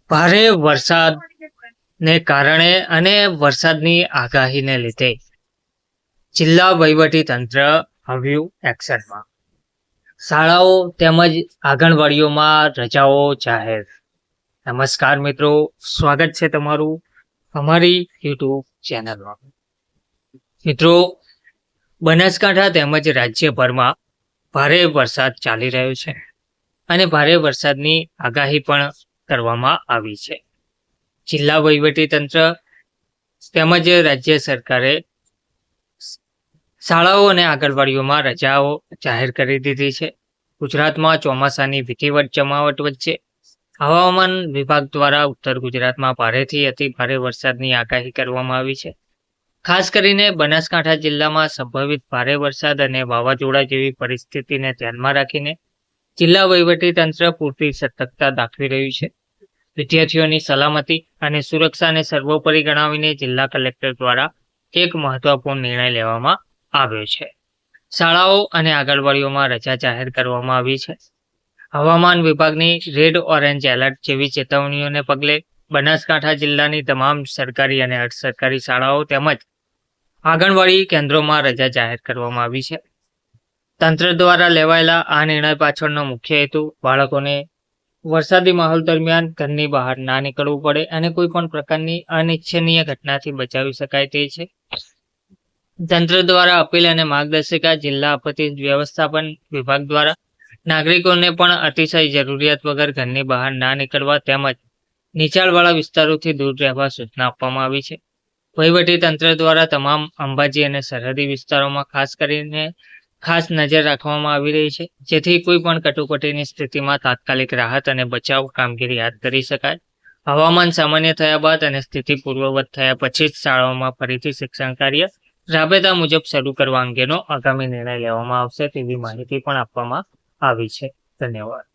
ભારે વરસાદને કારણે અને વરસાદની આગાહીને લીધે જિલ્લા વહીવટી તંત્ર આવ્યું એક્શનમાં. શાળાઓ તેમજ આંગણવાડીઓમાં રજાઓ જાહેર. નમસ્કાર મિત્રો, સ્વાગત છે તમારું અમારી યુટ્યુબ ચેનલમાં. મિત્રો, બનાસકાંઠા તેમજ રાજ્યભરમાં ભારે વરસાદ ચાલી રહ્યો છે અને ભારે વરસાદની આગાહી પણ કરવામાં આવી છે. જિલ્લા વહીવટી તંત્ર તેમજ રાજ્ય સરકારે શાળાઓ અને આંગણવાડીઓમાં રજાઓ જાહેર કરી દીધી છે. ગુજરાતમાં ચોમાસાની વિધિવત જમાવટ વચ્ચે હવામાન વિભાગ દ્વારા ઉત્તર ગુજરાતમાં ભારેથી અતિ ભારે વરસાદની આગાહી કરવામાં આવી છે. ખાસ કરીને બનાસકાંઠા જિલ્લામાં સંભવિત ભારે વરસાદ અને વાવાઝોડા જેવી પરિસ્થિતિને ધ્યાનમાં રાખીને જિલ્લા વહીવટી તંત્ર પૂરતી સતર્કતા દાખવી રહ્યું છે. વિદ્યાર્થીઓની સલામતી અને સુરક્ષાને સર્વોપરી ગણાવીને જિલ્લા કલેક્ટર દ્વારા એક મહત્વપૂર્ણ નિર્ણય લેવામાં આવ્યો છે. શાળાઓ અને આંગણવાડીઓમાં રજા જાહેર કરવામાં આવી છે. હવામાન વિભાગની રેડ ઓરેન્જ એલર્ટ જેવી ચેતવણીઓને પગલે બનાસકાંઠા જિલ્લાની તમામ સરકારી અને અર્ધ સરકારી શાળાઓ તેમજ આંગણવાડી કેન્દ્રોમાં રજા જાહેર કરવામાં આવી છે. તંત્ર દ્વારા લેવાયેલા આ નિર્ણય પાછળનો મુખ્ય હેતુ બાળકોને વરસાદી માહોલ દરમિયાન ઘરની બહાર ના નીકળવું પડે અને કોઈ પણ પ્રકારની અનિચ્છનીય ઘટનાથી બચાવી શકાય તે છે. તંત્ર દ્વારા અપીલ અને માર્ગદર્શિકા જિલ્લા આપત્તિ વ્યવસ્થાપન વિભાગ દ્વારા નાગરિકોને પણ અતિશય જરૂરિયાત વગર ઘરની બહાર ના નીકળવા તેમજ નીચાણવાળા વિસ્તારોથી દૂર રહેવા સૂચના આપવામાં આવી છે. વહીવટી તંત્ર દ્વારા તમામ અંબાજી અને સરહદી વિસ્તારોમાં ખાસ નજર રાખવામાં આવી રહી છે, જેથી કોઈ પણ કટોકટીની સ્થિતિમાં તાત્કાલિક રાહત અને બચાવ કામગીરી હાથ ધરી શકાય. હવામાન સામાન્ય થયા બાદ અને સ્થિતિ પૂર્વવત થયા પછી જ શાળાઓમાં ફરીથી શિક્ષણ કાર્ય રાબેતા મુજબ શરૂ કરવા અંગેનો આગામી નિર્ણય લેવામાં આવશે તેવી માહિતી પણ આપવામાં આવી છે. ધન્યવાદ.